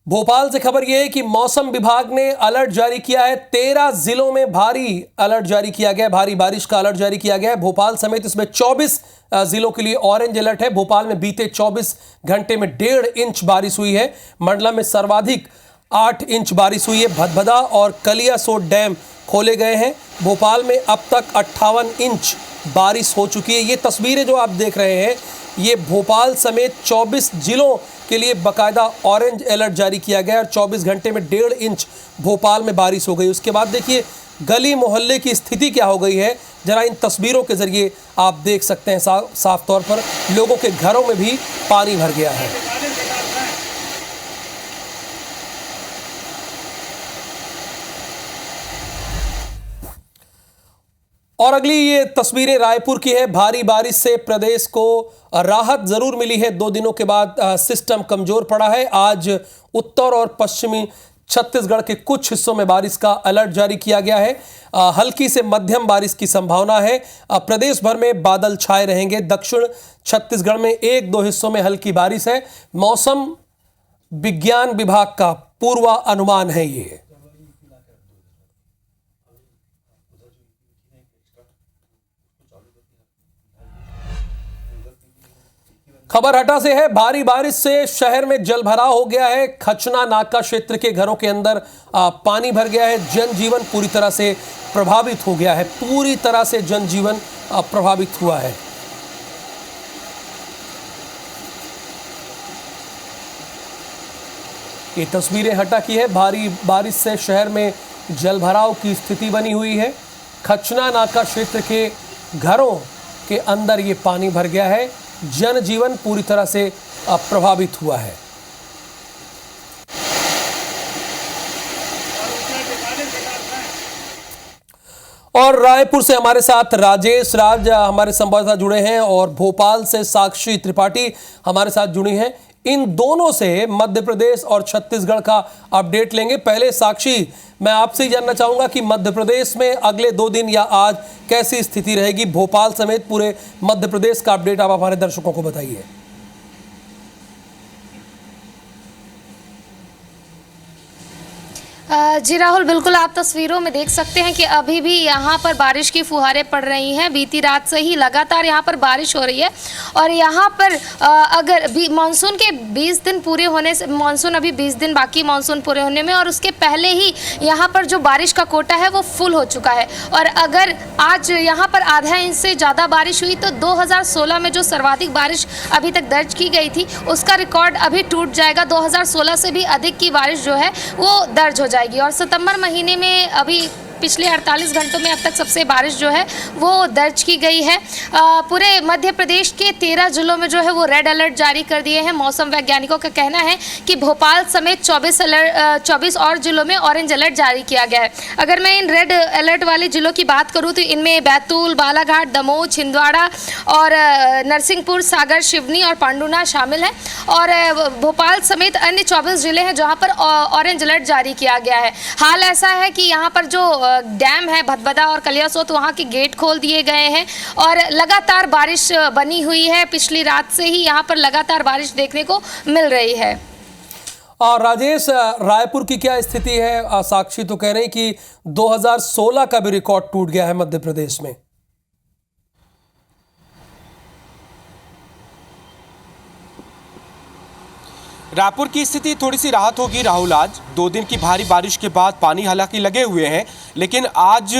भोपाल से खबर यह है कि मौसम विभाग ने अलर्ट जारी किया है। 13 जिलों में भारी अलर्ट जारी किया गया है, भारी बारिश का अलर्ट जारी किया गया है। भोपाल समेत इसमें 24 जिलों के लिए ऑरेंज अलर्ट है। भोपाल में बीते 24 घंटे में 1.5 इंच बारिश हुई है। मंडला में सर्वाधिक 8 इंच बारिश हुई है। भदभदा और कलियासोत डैम खोले गए हैं। भोपाल में अब तक 58 इंच बारिश हो चुकी है। ये तस्वीरें जो आप देख रहे हैं, ये भोपाल समेत 24 जिलों के लिए बाकायदा ऑरेंज अलर्ट जारी किया गया और 24 घंटे में 1.5 इंच भोपाल में बारिश हो गई। उसके बाद देखिए गली मोहल्ले की स्थिति क्या हो गई है, जरा इन तस्वीरों के जरिए आप देख सकते हैं। साफ तौर पर लोगों के घरों में भी पानी भर गया है। और अगली ये तस्वीरें रायपुर की है। भारी बारिश से प्रदेश को राहत जरूर मिली है। 2 दिनों के बाद सिस्टम कमजोर पड़ा है। आज उत्तर और पश्चिमी छत्तीसगढ़ के कुछ हिस्सों में बारिश का अलर्ट जारी किया गया है। हल्की से मध्यम बारिश की संभावना है। प्रदेश भर में बादल छाए रहेंगे। दक्षिण छत्तीसगढ़ में 1-2 हिस्सों में हल्की बारिश है। मौसम विज्ञान विभाग का पूर्वानुमान है ये। खबर हटा से है। भारी बारिश से शहर में जलभराव हो गया है। खचना नाका क्षेत्र के घरों के अंदर पानी भर गया है। जनजीवन पूरी तरह से प्रभावित हो गया है। पूरी तरह से जनजीवन प्रभावित हुआ है। ये तस्वीरें हटा की है। भारी बारिश से शहर में जलभराव की स्थिति बनी हुई है। खचना नाका क्षेत्र के घरों के अंदर ये पानी भर गया है। जनजीवन पूरी तरह से प्रभावित हुआ है। और रायपुर से हमारे साथ राजेश राज हमारे संवाददाता जुड़े हैं और भोपाल से साक्षी त्रिपाठी हमारे साथ जुड़ी हैं। इन दोनों से मध्य प्रदेश और छत्तीसगढ़ का अपडेट लेंगे। पहले साक्षी, मैं आपसे ही जानना चाहूंगा कि मध्य प्रदेश में अगले 2 दिन या आज कैसी स्थिति रहेगी। भोपाल समेत पूरे मध्य प्रदेश का अपडेट आप हमारे दर्शकों को बताइए। जी राहुल, बिल्कुल आप तस्वीरों में देख सकते हैं कि अभी भी यहाँ पर बारिश की फुहारें पड़ रही हैं। बीती रात से ही लगातार यहाँ पर बारिश हो रही है और यहाँ पर अगर मानसून के 20 दिन पूरे होने से, मानसून अभी 20 दिन बाकी मानसून पूरे होने में, और उसके पहले ही यहाँ पर जो बारिश का कोटा है वो फुल हो चुका है। और अगर आज यहाँ पर आधा इंच से ज़्यादा बारिश हुई तो 2016 में जो सर्वाधिक बारिश अभी तक दर्ज की गई थी उसका रिकॉर्ड अभी टूट जाएगा। 2016 से भी अधिक की बारिश जो है वो दर्ज हो जाएगी। और सितंबर महीने में अभी पिछले 48 घंटों में अब तक सबसे बारिश जो है वो दर्ज की गई है। पूरे मध्य प्रदेश के 13 जिलों में जो है वो रेड अलर्ट जारी कर दिए हैं। मौसम वैज्ञानिकों का कहना है कि भोपाल समेत 24 और जिलों में ऑरेंज अलर्ट जारी किया गया है। अगर मैं इन रेड अलर्ट वाले जिलों की बात करूं तो इनमें बैतूल, बालाघाट, दमोह, छिंदवाड़ा और नरसिंहपुर, सागर, सिवनी और पांडुना शामिल हैं। और भोपाल समेत अन्य 24 जिले हैं जहाँ पर ऑरेंज अलर्ट जारी किया गया है। हाल ऐसा है कि यहाँ पर जो डैम है भदभदा और कलियासोत, वहाँ के गेट खोल दिए गए हैं और लगातार बारिश बनी हुई है। पिछली रात से ही यहाँ पर लगातार बारिश देखने को मिल रही है। और राजेश, रायपुर की क्या स्थिति है? साक्षी तो कह रहे हैं कि 2016 का भी रिकॉर्ड टूट गया है मध्य प्रदेश में। रायपुर की स्थिति थोड़ी सी राहत होगी राहुल। आज 2 दिन की भारी बारिश के बाद पानी हालांकि लगे हुए हैं, लेकिन आज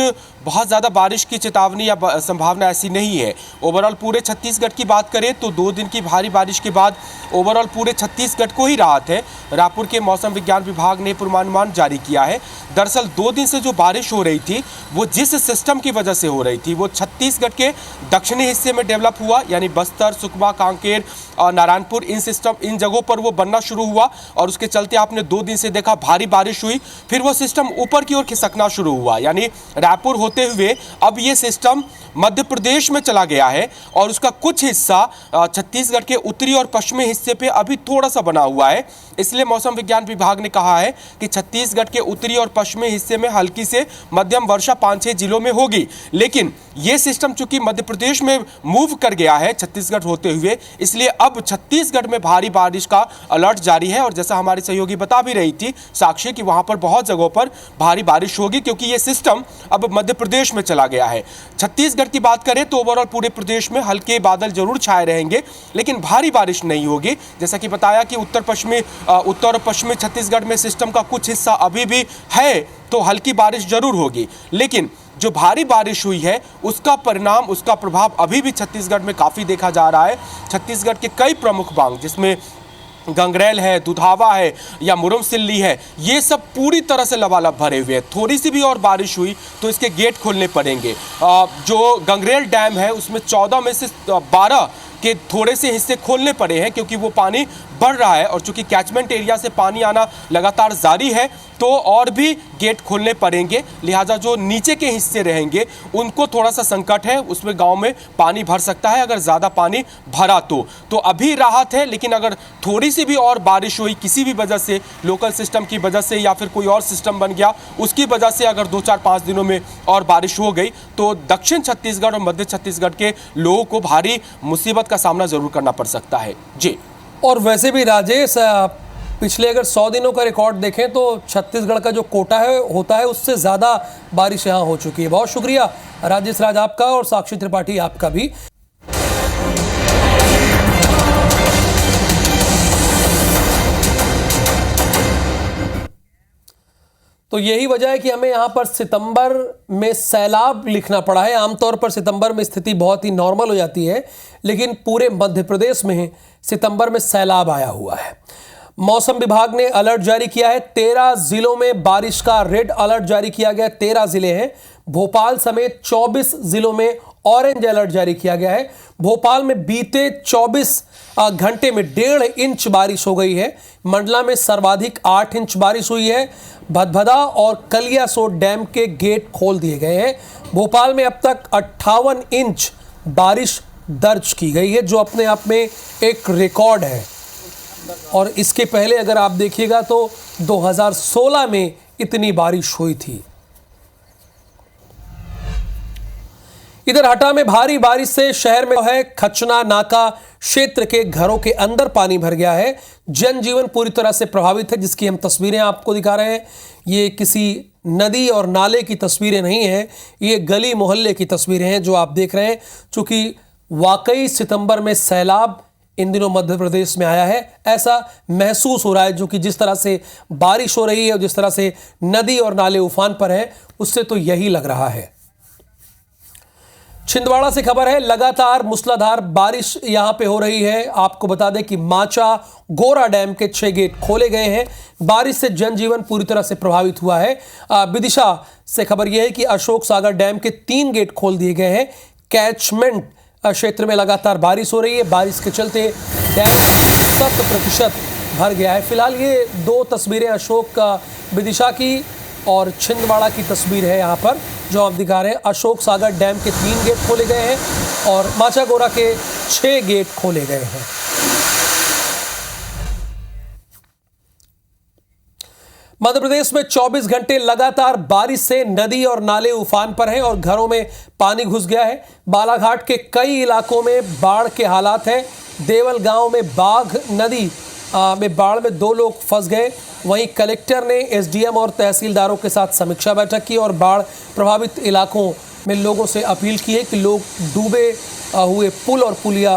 बहुत ज़्यादा बारिश की चेतावनी या संभावना ऐसी नहीं है। ओवरऑल पूरे छत्तीसगढ़ की बात करें तो 2 दिन की भारी बारिश के बाद ओवरऑल पूरे छत्तीसगढ़ को ही राहत है। रायपुर के मौसम विज्ञान विभाग ने पूर्वानुमान जारी किया है। दरअसल 2 दिन से जो बारिश हो रही थी वो जिस सिस्टम की वजह से हो रही थी वो छत्तीसगढ़ के दक्षिणी हिस्से में डेवलप हुआ, यानी बस्तर, सुकमा, कांकेर और नारायणपुर, इन जगहों पर वो बनना शुरू हुआ और उसके चलते आपने 2 दिन से देखा भारी बारिश हुई। फिर वो सिस्टम ऊपर की ओर खिसकना शुरू हुआ, यानी रायपुर होते होते हुए अब ये सिस्टम मध्य प्रदेश में चला गया है और उसका कुछ हिस्सा छत्तीसगढ़ के उत्तरी और पश्चिमी हिस्से पे अभी थोड़ा सा बना हुआ है। इसलिए मौसम विज्ञान विभाग ने कहा है कि छत्तीसगढ़ के उत्तरी और पश्चिमी हिस्से में हल्की से मध्यम वर्षा 5-6 जिलों में होगी। लेकिन ये सिस्टम चूंकि मध्य प्रदेश में मूव कर गया है छत्तीसगढ़ होते हुए, इसलिए अब छत्तीसगढ़ में भारी बारिश का अलर्ट जारी है। और जैसा हमारी सहयोगी बता भी रही थी साक्षी, कि वहां पर बहुत जगहों पर भारी बारिश होगी क्योंकि ये सिस्टम अब मध्य प्रदेश में चला गया है। छत्तीसगढ़ की बात करें तो ओवरऑल पूरे प्रदेश में हल्के बादल जरूर छाए रहेंगे, लेकिन भारी बारिश नहीं होगी। जैसा कि बताया कि उत्तर और पश्चिमी छत्तीसगढ़ में सिस्टम का कुछ हिस्सा अभी भी है, तो हल्की बारिश जरूर होगी। लेकिन जो भारी बारिश हुई है उसका परिणाम, उसका प्रभाव अभी भी छत्तीसगढ़ में काफ़ी देखा जा रहा है। छत्तीसगढ़ के कई प्रमुख बांध, जिसमें गंगरेल है, दुधावा है या मुरमसिल्ली है, ये सब पूरी तरह से लबालब भरे हुए हैं। थोड़ी सी भी और बारिश हुई तो इसके गेट खोलने पड़ेंगे। जो गंगरेल डैम है उसमें 14 में से 12 के थोड़े से हिस्से खोलने पड़े हैं क्योंकि वो पानी बढ़ रहा है और चूंकि कैचमेंट एरिया से पानी आना लगातार जारी है तो और भी गेट खोलने पड़ेंगे। लिहाजा जो नीचे के हिस्से रहेंगे उनको थोड़ा सा संकट है, उसमें गांव में पानी भर सकता है अगर ज़्यादा पानी भरा तो अभी राहत है। लेकिन अगर थोड़ी सी भी और बारिश हुई किसी भी वजह से, लोकल सिस्टम की वजह से या फिर कोई और सिस्टम बन गया उसकी वजह से, अगर 2-4-5 दिनों में और बारिश हो गई तो दक्षिण छत्तीसगढ़ और मध्य छत्तीसगढ़ के लोगों को भारी मुसीबत का सामना जरूर करना पड़ सकता है। जी। और वैसे भी राजेश, पिछले अगर 100 दिनों का रिकॉर्ड देखें तो छत्तीसगढ़ का जो कोटा है होता है उससे ज़्यादा बारिश यहाँ हो चुकी है। बहुत शुक्रिया राजेश राज आपका और साक्षी त्रिपाठी आपका भी। तो यही वजह है कि हमें यहाँ पर सितंबर में सैलाब लिखना पड़ा है। आमतौर पर सितंबर में स्थिति बहुत ही नॉर्मल हो जाती है, लेकिन पूरे मध्य प्रदेश में सितंबर में सैलाब आया हुआ है। मौसम विभाग ने अलर्ट जारी किया है। 13 जिलों में बारिश का रेड अलर्ट जारी किया गया। 13 जिले हैं। भोपाल समेत 24 जिलों में ऑरेंज अलर्ट जारी किया गया है। भोपाल में बीते 24 घंटे में 1.5 इंच बारिश हो गई है। मंडला में सर्वाधिक 8 इंच बारिश हुई है। भदभदा और कलियासोत डैम के गेट खोल दिए गए हैं। भोपाल में अब तक 58 इंच बारिश दर्ज की गई है, जो अपने आप में एक रिकॉर्ड है। और इसके पहले अगर आप देखिएगा तो 2016 में इतनी बारिश हुई थी। इधर हटा में भारी बारिश से शहर में है खचना नाका क्षेत्र के घरों के अंदर पानी भर गया है। जनजीवन पूरी तरह से प्रभावित है, जिसकी हम तस्वीरें आपको दिखा रहे हैं। ये किसी नदी और नाले की तस्वीरें नहीं हैं, ये गली मोहल्ले की तस्वीरें हैं जो आप देख रहे हैं। चूंकि वाकई सितंबर में सैलाब इन दिनों मध्य प्रदेश में आया है, ऐसा महसूस हो रहा है। जो कि जिस तरह से बारिश हो रही है और जिस तरह से नदी और नाले उफान पर हैं, उससे तो यही लग रहा है। छिंदवाड़ा से खबर है, लगातार मूसलाधार बारिश यहां पे हो रही है। आपको बता दें कि माचा गोरा डैम के 6 गेट खोले गए हैं। बारिश से जनजीवन पूरी तरह से प्रभावित हुआ है। विदिशा से खबर यह है कि अशोक सागर डैम के 3 गेट खोल दिए गए हैं। कैचमेंट क्षेत्र में लगातार बारिश हो रही है। बारिश के चलते डैम 100% भर गया है। फिलहाल ये 2 तस्वीरें अशोक विदिशा की और छिंदवाड़ा की तस्वीर है यहाँ पर जो आप दिखा रहे हैं। अशोक सागर डैम के 3 गेट खोले गए हैं और माचागोरा के 6 गेट खोले गए हैं। मध्य प्रदेश में 24 घंटे लगातार बारिश से नदी और नाले उफान पर हैं और घरों में पानी घुस गया है। बालाघाट के कई इलाकों में बाढ़ के हालात हैं। देवल गांव में बाघ नदी में बाढ़ में 2 लोग फंस गए। वहीं कलेक्टर ने एसडीएम और तहसीलदारों के साथ समीक्षा बैठक की और बाढ़ प्रभावित इलाकों में लोगों से अपील की है कि लोग डूबे हुए पुल और पुलिया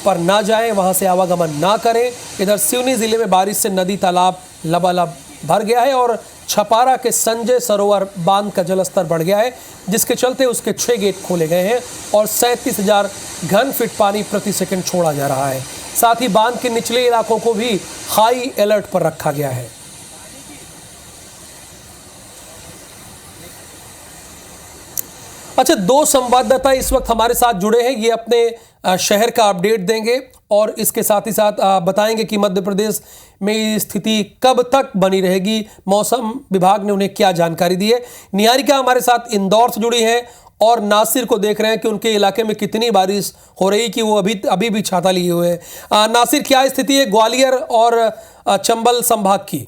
पर ना जाएं, वहां से आवागमन ना करें। इधर सिवनी जिले में बारिश से नदी तालाब लबालब भर गया है और छपारा के संजय सरोवर बांध का जलस्तर बढ़ गया है, जिसके चलते उसके 6 गेट खोले गए हैं और 37,000 घन फीट पानी प्रति सेकंड छोड़ा जा रहा है। साथ ही बांध के निचले इलाकों को भी हाई अलर्ट पर रखा गया है। अच्छा, 2 संवाददाता इस वक्त हमारे साथ जुड़े हैं। ये अपने शहर का अपडेट देंगे। और इसके साथ ही साथ बताएंगे कि मध्य प्रदेश में ये स्थिति कब तक बनी रहेगी, मौसम विभाग ने उन्हें क्या जानकारी दी है। निहारिका हमारे साथ इंदौर से जुड़ी है और नासिर को देख रहे हैं कि उनके इलाके में कितनी बारिश हो रही कि वो अभी भी छाता लिए हुए हैं। नासिर, क्या स्थिति है ग्वालियर और चंबल संभाग की?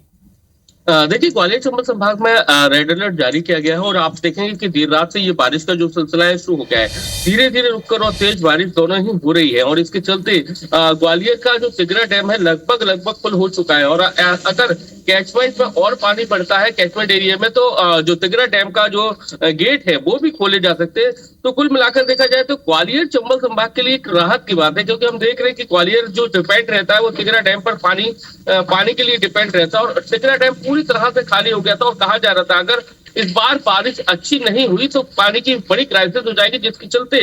देखिए, ग्वालियर चंबल संभाग में रेड अलर्ट जारी किया गया है और आप देखेंगे कि देर रात से ये बारिश का जो सिलसिला है शुरू हो गया है। धीरे धीरे रुककर और तेज बारिश दोनों ही हो रही है और इसके चलते ग्वालियर का जो तिगरा डैम है लगभग फुल हो चुका है। और अगर कैचमेंट में और पानी बढ़ता है कैचमेंट एरिया में तो जो तिगरा डैम का जो गेट है वो भी खोले जा सकते हैं। तो कुल मिलाकर देखा जाए तो ग्वालियर चंबल संभाग के लिए एक राहत की बात है, क्योंकि हम देख रहे हैं कि ग्वालियर जो डिपेंड रहता है वो तिगरा डैम पर पानी के लिए डिपेंड रहता है और तिगरा डैम पूरी तरह से खाली हो गया था और कहा जा रहा था अगर इस बार बारिश अच्छी नहीं हुई तो पानी की बड़ी क्राइसिस हो जाएगी, जिसके चलते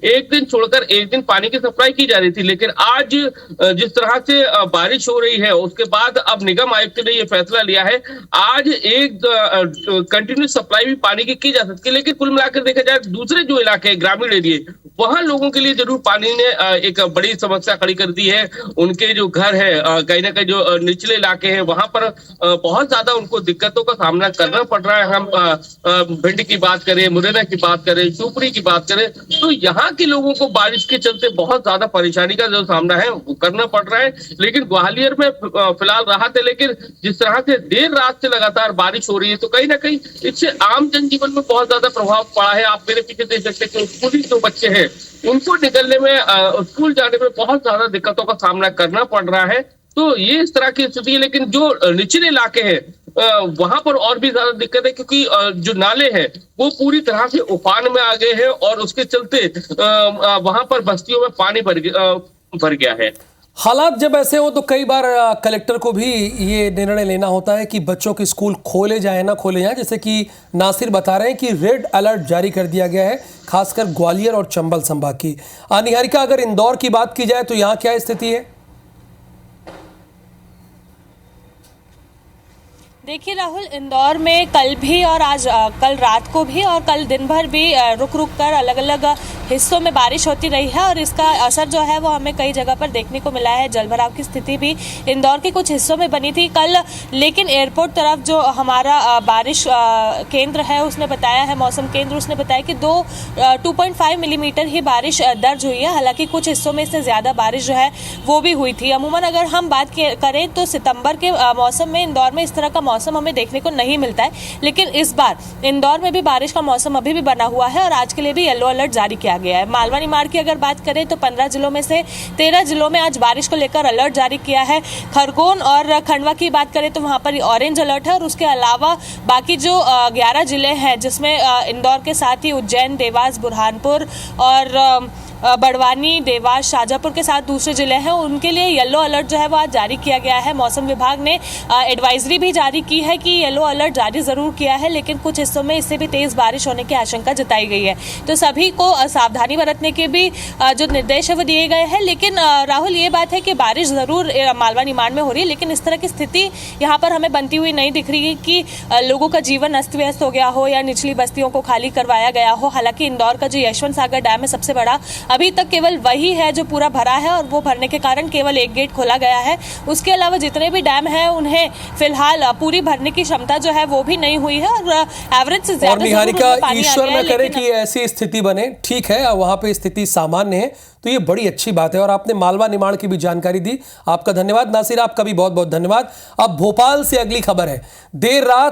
एक दिन छोड़कर एक दिन पानी की सप्लाई की जा रही थी। लेकिन आज जिस तरह से बारिश हो रही है उसके बाद अब निगम आयुक्त ने यह फैसला लिया है आज एक कंटिन्यूस सप्लाई भी पानी की जा सकती है। लेकिन कुल मिलाकर देखा जाए दूसरे जो इलाके हैं ग्रामीण एरिया वहां लोगों के लिए जरूर पानी ने एक बड़ी समस्या खड़ी कर दी है। उनके जो घर है कहीं ना कहीं जो निचले इलाके हैं वहां पर बहुत ज्यादा उनको दिक्कतों का सामना करना पड़ रहा है। हम भिंड की बात करें, मुरैना की बात करें, शिवपुरी की बात करें तो यहाँ के लोगों को बारिश के चलते बहुत ज्यादा परेशानी का जो सामना है वो करना पड़ रहा है। लेकिन ग्वालियर में फिलहाल राहत है, लेकिन जिस तरह से देर रात से लगातार बारिश हो रही है तो कहीं ना कहीं इससे आम जनजीवन में बहुत ज्यादा प्रभाव पड़ा है। आप मेरे पीछे देख सकते हैं स्कूली जो बच्चे हैं उनको निकलने में स्कूल जाने में बहुत ज्यादा दिक्कतों का सामना करना पड़ रहा है। तो ये इस तरह की स्थिति है। लेकिन जो निचले इलाके हैं वहां पर और भी ज्यादा दिक्कत है, क्योंकि जो नाले हैं वो पूरी तरह से उफान में आ गए हैं और उसके चलते वहां पर बस्तियों में पानी भर गया है। हालात जब ऐसे हो तो कई बार कलेक्टर को भी ये निर्णय लेना होता है कि बच्चों के स्कूल खोले जाए ना खोले जाए, जैसे कि नासिर बता रहे हैं कि रेड अलर्ट जारी कर दिया गया है खासकर ग्वालियर और चंबल संभाग की। निहारिका, अगर इंदौर की बात की जाए तो यहाँ क्या स्थिति है? देखिए राहुल, इंदौर में कल भी और आज कल रात को भी और कल दिन भर भी रुक रुक कर अलग अलग हिस्सों में बारिश होती रही है और इसका असर जो है वो हमें कई जगह पर देखने को मिला है। जलभराव की स्थिति भी इंदौर के कुछ हिस्सों में बनी थी कल, लेकिन एयरपोर्ट तरफ जो हमारा बारिश केंद्र है उसने बताया है, मौसम केंद्र उसने बताया कि 2.5 मिलीमीटर ही बारिश दर्ज हुई है। हालांकि कुछ हिस्सों में इससे ज़्यादा बारिश जो है वो भी हुई थी। अमूमन अगर हम बात करें तो सितंबर के मौसम में इंदौर में इस तरह का मौसम हमें देखने को नहीं मिलता है, लेकिन इस बार इंदौर में भी बारिश का मौसम अभी भी बना हुआ है और आज के लिए भी येलो अलर्ट जारी किया गया है। मालवा निमाड़ की अगर बात करें तो 15 जिलों में से 13 जिलों में आज बारिश को लेकर अलर्ट जारी किया है। खरगोन और खंडवा की बात करें तो वहां पर ऑरेंज अलर्ट है और उसके अलावा बाकी जो 11 जिले हैं जिसमें इंदौर के साथ ही उज्जैन, देवास, बुरहानपुर और बड़वानी, देवास, शाजापुर के साथ दूसरे जिले हैं उनके लिए येलो अलर्ट जो है वो आज जारी किया गया है। मौसम विभाग ने एडवाइजरी भी जारी की है कि येलो अलर्ट जारी जरूर किया है, लेकिन कुछ हिस्सों में इससे भी तेज बारिश होने की आशंका जताई गई है। तो सभी को सावधानी बरतने के भी जो निर्देश है वो दिए गए हैं। लेकिन राहुल, ये बात है कि बारिश जरूर मालवा निमाड़ में हो रही है, लेकिन इस तरह की स्थिति यहाँ पर हमें बनती हुई नहीं दिख रही है कि लोगों का जीवन अस्त व्यस्त हो गया हो या निचली बस्तियों को खाली करवाया गया हो। हालांकि इंदौर का जो यशवंत सागर डैम है सबसे बड़ा, अभी तक केवल वही है जो पूरा भरा है और वो भरने के कारण केवल एक गेट खोला गया है। उसके अलावा जितने भी डैम हैं उन्हें फिलहाल पूरी भरने की क्षमता जो है वो भी नहीं हुई है और एवरेज से ज्यादा। निहारिका, ईश्वर न करे कि ऐसी स्थिति बने, ठीक है वहां पे स्थिति सामान्य है तो ये बड़ी अच्छी बात है और आपने मालवा निमाड़ की भी जानकारी दी, आपका धन्यवाद। नासिर, आपका भी बहुत बहुत धन्यवाद। अब भोपाल से अगली खबर है। देर रात